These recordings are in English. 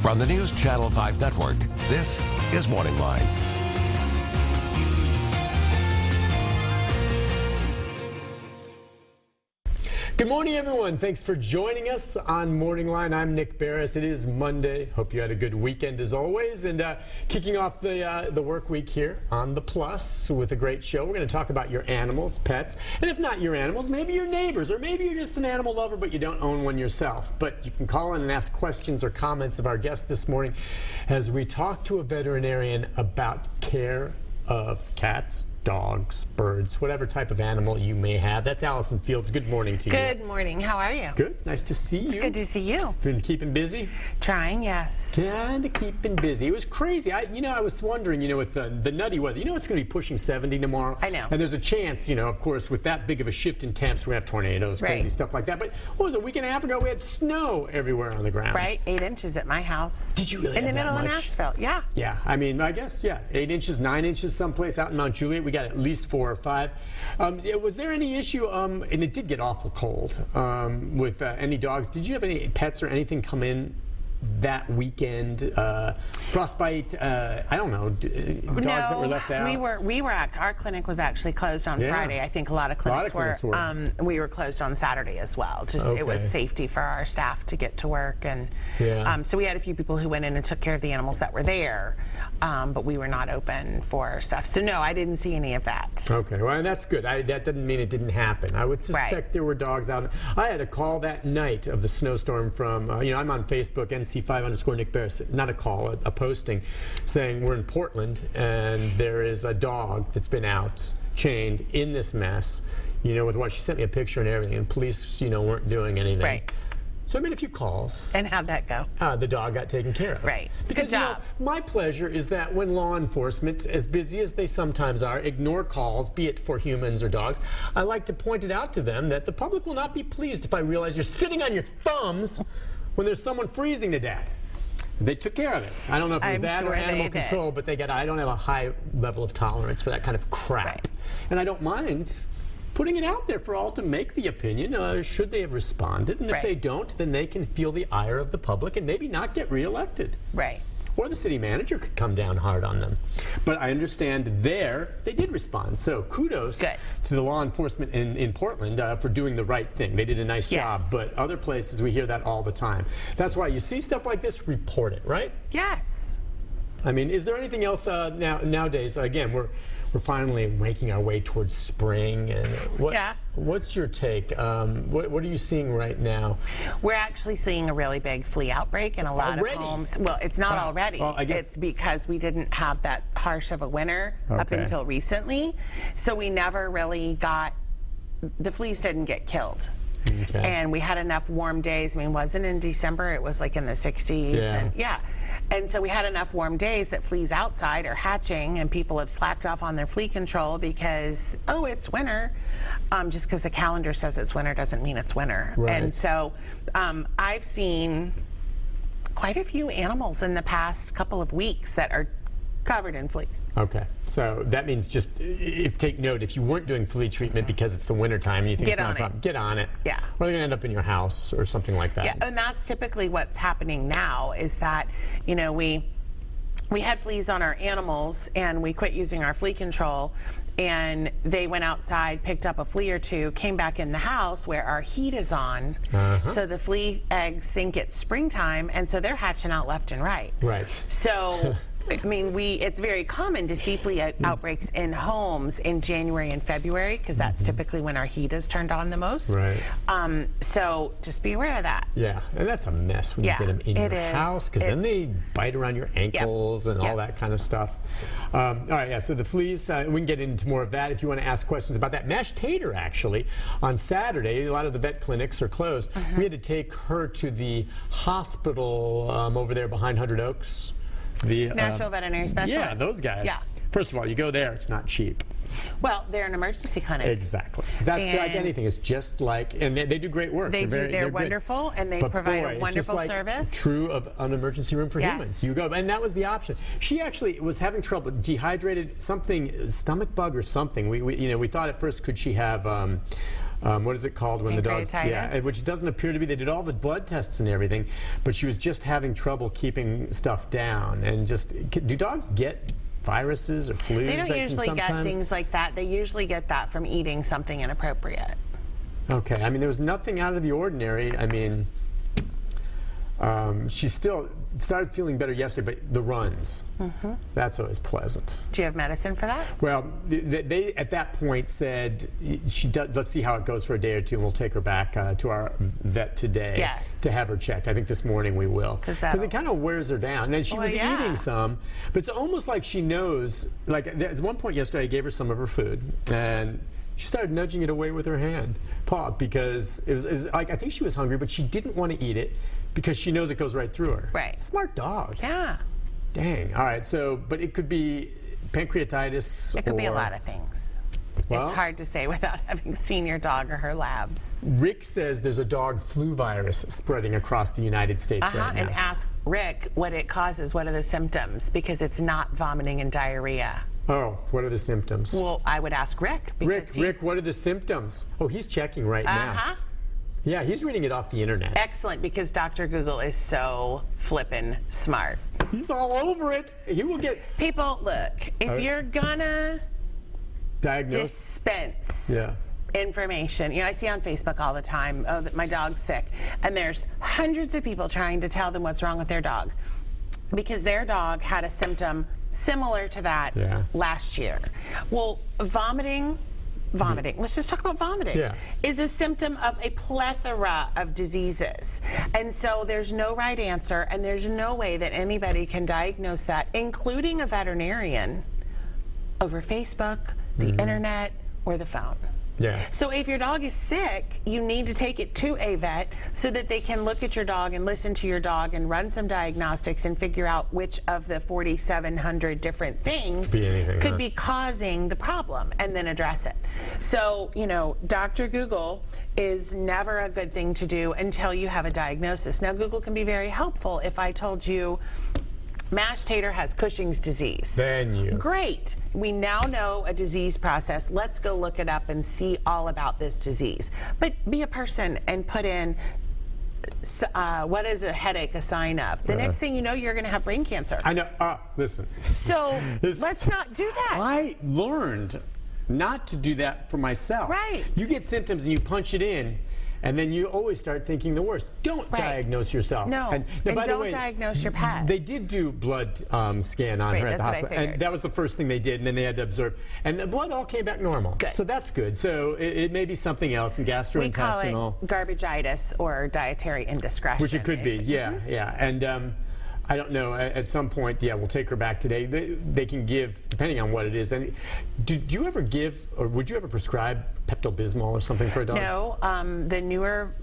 From the News Channel 5 Network, this is MorningLine. Good morning, everyone. Thanks for joining us on MorningLine. I'm Nick Barris. It is Monday. Hope you had a good weekend as always. And kicking off the work week here on The Plus with a great show. We're going to talk about your animals, pets, and if not your animals, maybe your neighbors, or maybe you're just an animal lover but you don't own one yourself. But you can call in and ask questions or comments of our guest this morning as we talk to a veterinarian about care of cats, dogs, birds, whatever type of animal you may have. That's Allison Fields. Good morning to you. Good morning. How are you? Good. It's nice to see you. It's good to see you. Been keeping busy? Trying, yes. Kind of keeping busy. It was crazy. I was wondering, with the nutty weather, it's going to be pushing 70 tomorrow. I know. And there's a chance, of course, with that big of a shift in temps, we're going to have tornadoes, crazy stuff like that. But what was it, a week and a half ago, we had snow everywhere on the ground. Right. 8 inches at my house. Did you really in have the middle that of much? Nashville? Yeah. Yeah. I guess, 8 inches, 9 inches someplace out in Mount Juliet. We got at least 4 or 5. Was there any issue, and it did get awful cold, with any dogs? Did you have any pets or anything come in that weekend? Frostbite, I don't know, dogs that were left out? Our clinic was actually closed on Friday. I think a lot of clinics were. We were closed on Saturday as well. It was safety for our staff to get to work. And so we had a few people who went in and took care of the animals that were there, but we were not open for stuff. So no, I didn't see any of that. Okay, well, that's good. That doesn't mean it didn't happen. I would suspect there were dogs out. I had a call that night of the snowstorm from, I'm on Facebook, NC5_Nick Barris, not a call, a posting saying we're in Portland and there is a dog that's been out chained in this mess, with what she sent me a picture and everything, and police, weren't doing anything. Right. So I made a few calls. And how'd that go? The dog got taken care of. Right. Because, Good job. My pleasure is that when law enforcement, as busy as they sometimes are, ignore calls, be it for humans or dogs, I like to point it out to them that the public will not be pleased if I realize you're sitting on your thumbs when there's someone freezing to death. They took care of it. I don't know if it was that or animal control, but I don't have a high level of tolerance for that kind of crap. Right. And I don't mind putting it out there for all to make the opinion, should they have responded. And if they don't, then they can feel the ire of the public and maybe not get reelected. Right. Or the city manager could come down hard on them. But I understand they did respond. So kudos to the law enforcement in Portland for doing the right thing. They did a nice job. But other places, we hear that all the time. That's why you see stuff like this, report it, right? Yes. Is there anything else nowadays? Again, we're finally making our way towards spring. And what's your take? What are you seeing right now? We're actually seeing a really big flea outbreak in a lot of homes. Well, it's not already. Well, I guess it's because we didn't have that harsh of a winter up until recently. So we never really the fleas didn't get killed. Okay. And we had enough warm days. Wasn't in December, it was like in the 60s. And so we had enough warm days that fleas outside are hatching, and people have slacked off on their flea control because, it's winter. Just because the calendar says it's winter doesn't mean it's winter. Right. And so I've seen quite a few animals in the past couple of weeks that are covered in fleas. Okay, so that means take note, if you weren't doing flea treatment because it's the winter time and you think it's not a problem, get on it. Yeah. Or they're going to end up in your house or something like that. Yeah, and that's typically what's happening now is that, we had fleas on our animals and we quit using our flea control, and they went outside, picked up a flea or two, came back in the house where our heat is on. So the flea eggs think it's springtime, and so they're hatching out left and right. Right. So it's very common to see flea outbreaks in homes in January and February because that's typically when our heat is turned on the most. Right. So just be aware of that. Yeah, and that's a mess when you get them in your house because then they bite around your ankles and all that kind of stuff. All right, so the fleas, we can get into more of that if you want to ask questions about that. Mash Tater, actually, on Saturday, a lot of the vet clinics are closed. We had to take her to the hospital over there behind 100 Oaks. The Nashville Veterinary Specialist. Yeah, those guys. Yeah. First of all, you go there, it's not cheap. Well, they're an emergency clinic. Exactly. That's like anything. It's just like, and they do great work. They're wonderful, and they provide a wonderful service. True of an emergency room for humans. You go, and that was the option. She actually was having trouble, dehydrated, stomach bug or something. We thought at first, could she have what is it called when the dog's, Pancreatitis? which doesn't appear to be. They did all the blood tests and everything, but she was just having trouble keeping stuff down. And do dogs get viruses or flus? They don't that usually can get sometimes... things like that. They usually get that from eating something inappropriate. Okay, I mean, there was nothing out of the ordinary. I mean, she still started feeling better yesterday, but the runs, that's always pleasant. Do you have medicine for that? Well, they at that point said, let's see how it goes for a day or two, and we'll take her back to our vet today to have her checked. I think this morning we will. Because it kind of wears her down. And she was eating some, but it's almost like she knows, like at one point yesterday I gave her some of her food, and she started nudging it away with her paw, because it was like, I think she was hungry, but she didn't want to eat it because she knows it goes right through her. Right. Smart dog. Yeah. Dang. All right. So, but it could be pancreatitis. It could be a lot of things. Well, it's hard to say without having seen your dog or her labs. Rick says there's a dog flu virus spreading across the United States right now. And ask Rick what it causes. What are the symptoms? Because it's not vomiting and diarrhea. Oh, what are the symptoms? Well, I would ask Rick. Rick, what are the symptoms? Oh, he's checking right now. Yeah, he's reading it off the internet. Excellent, because Dr. Google is so flippin' smart. He's all over it. He will get... People, look, if you're gonna dispense information, I see on Facebook all the time, oh, that my dog's sick, and there's hundreds of people trying to tell them what's wrong with their dog because their dog had a symptom similar to that last year. Well, vomiting, let's just talk about vomiting, is a symptom of a plethora of diseases. And so there's no right answer, and there's no way that anybody can diagnose that, including a veterinarian, over Facebook, the internet, or the phone. So if your dog is sick, you need to take it to a vet so that they can look at your dog and listen to your dog and run some diagnostics and figure out which of the 4,700 different things could be causing the problem, and then address it. So, Dr. Google is never a good thing to do until you have a diagnosis. Now, Google can be very helpful if I told you mashed tater has Cushing's disease. Great. We now know a disease process. Let's go look it up and see all about this disease. But be a person and put in, what is a headache a sign of? The next thing you know, you're going to have brain cancer. I know. Listen. So let's not do that. I learned not to do that for myself. Right. You get symptoms and you punch it in, and then you always start thinking the worst. Don't diagnose yourself. No, and don't diagnose your pet. They did do blood scan on her at the hospital, and that was the first thing they did, and then they had to observe. And the blood all came back normal. Good. So that's good. So it may be something else, and gastrointestinal. We call it garbagitis or dietary indiscretion. Which it could be, yeah. And I don't know. At some point, we'll take her back today. They can give, depending on what it is. And do you ever give, or would you ever prescribe Pepto-Bismol or something for a dog? No. The newer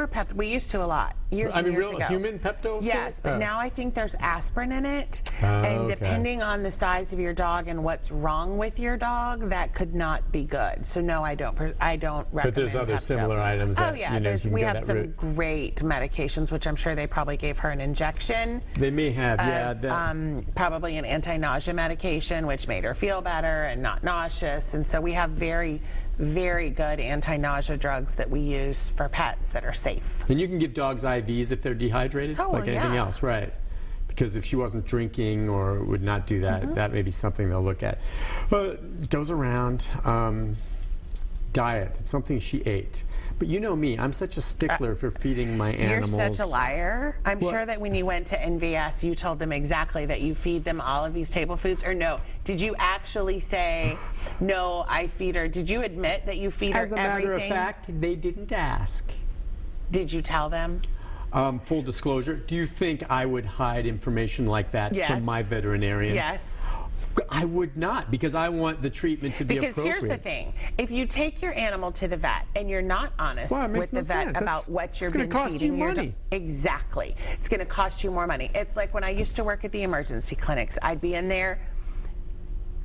Pepto, we used to a lot years ago. Human Pepto? Yes, but now I think there's aspirin in it, and depending on the size of your dog and what's wrong with your dog, that could not be good. So no, I don't recommend. But there's other Pepto. similar items. That, we have some great medications, which I'm sure they probably gave her an injection. They may have, probably an anti-nausea medication, which made her feel better and not nauseous. And so we have very, very good anti-nausea drugs that we use for pets that are safe. And you can give dogs IVs if they're dehydrated, like anything else, right? Because if she wasn't drinking or would not do that, that may be something they'll look at. Well, it goes around. Diet, it's something she ate. But you know me, I'm such a stickler for feeding my animals. You're such a liar. I'm sure that when you went to NVS, you told them exactly that you feed them all of these table foods, or no? Did you actually say, no, I feed her? Did you admit that you feed her everything? As a matter of fact, they didn't ask. Did you tell them? Full disclosure, do you think I would hide information like that from my veterinarian? Yes. I would not, because I want the treatment to be appropriate. Because here's the thing. If you take your animal to the vet and you're not honest with the vet about what you're feeding your dog. Exactly. It's going to cost you more money. It's like when I used to work at the emergency clinics. I'd be in there.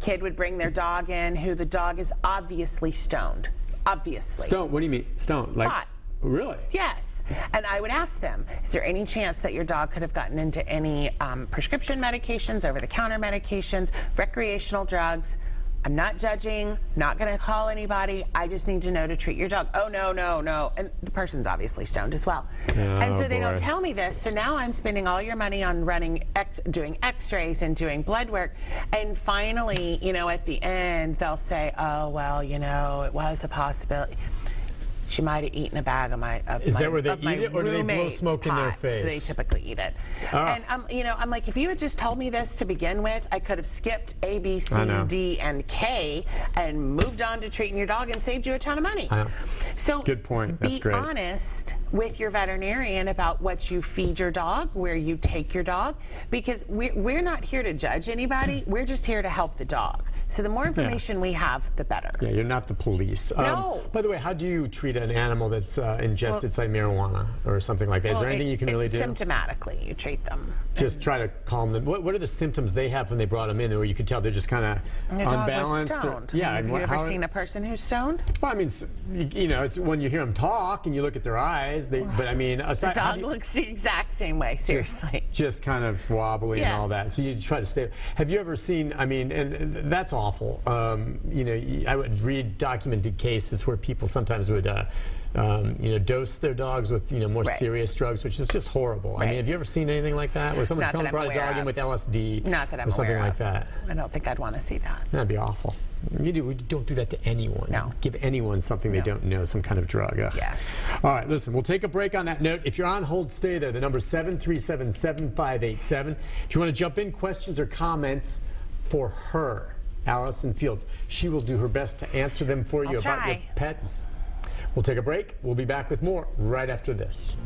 Kid would bring their dog in who the dog is obviously stoned. Obviously. Stoned? What do you mean? Stoned? Like, pot. Really? Yes. And I would ask them, is there any chance that your dog could have gotten into any prescription medications, over-the-counter medications, recreational drugs? I'm not judging, not going to call anybody. I just need to know to treat your dog. Oh, no, no, no. And the person's obviously stoned as well. And so they don't tell me this. So now I'm spending all your money on doing x-rays and doing blood work. And finally, you know, at the end, they'll say, oh, well, you know, it was a possibility. She might have eaten a bag of my Is that where they eat it, or do they blow smoke in their face? They typically eat it. And you know, I'm like, if you had just told me this to begin with, I could have skipped A, B, C, D, and K and moved on to treating your dog and saved you a ton of money. So good point. That's great. Be honest with your veterinarian about what you feed your dog, where you take your dog, because we're not here to judge anybody. We're just here to help the dog. So the more information we have, the better. Yeah, you're not the police. No. By the way, how do you treat an animal that's ingested, say, marijuana or something like that? Is there anything you can really do? Symptomatically, you treat them. Just try to calm them. What are the symptoms they have when they brought them in, where you could tell they're just kind of unbalanced? Dog was stoned. Yeah. Have you ever seen a person who's stoned? Well, I mean, you know, it's when you hear them talk and you look at their eyes. But I mean, the dog looks the exact same way. Seriously. Just kind of wobbly and all that. So you try to stay. Have you ever seen? I mean, and that's awful. You know, I would read documented cases where people sometimes would. You know, dose their dogs with, you know, more serious drugs, which is just horrible. I mean, have you ever seen anything like that, where someone's brought a dog in with LSD? Not that I'm or something aware like of. that. I don't think I'd want to see that. That'd be awful. You don't do that to anyone. No. Give anyone something they don't know, some kind of drug. Yes. All right, listen, we'll take a break on that note. If you're on hold, stay there. The number's 737-7587. If you want to jump in, questions or comments for her, Allison Fields. She will do her best to answer them for you about your pets. We'll take a break. We'll be back with more right after this.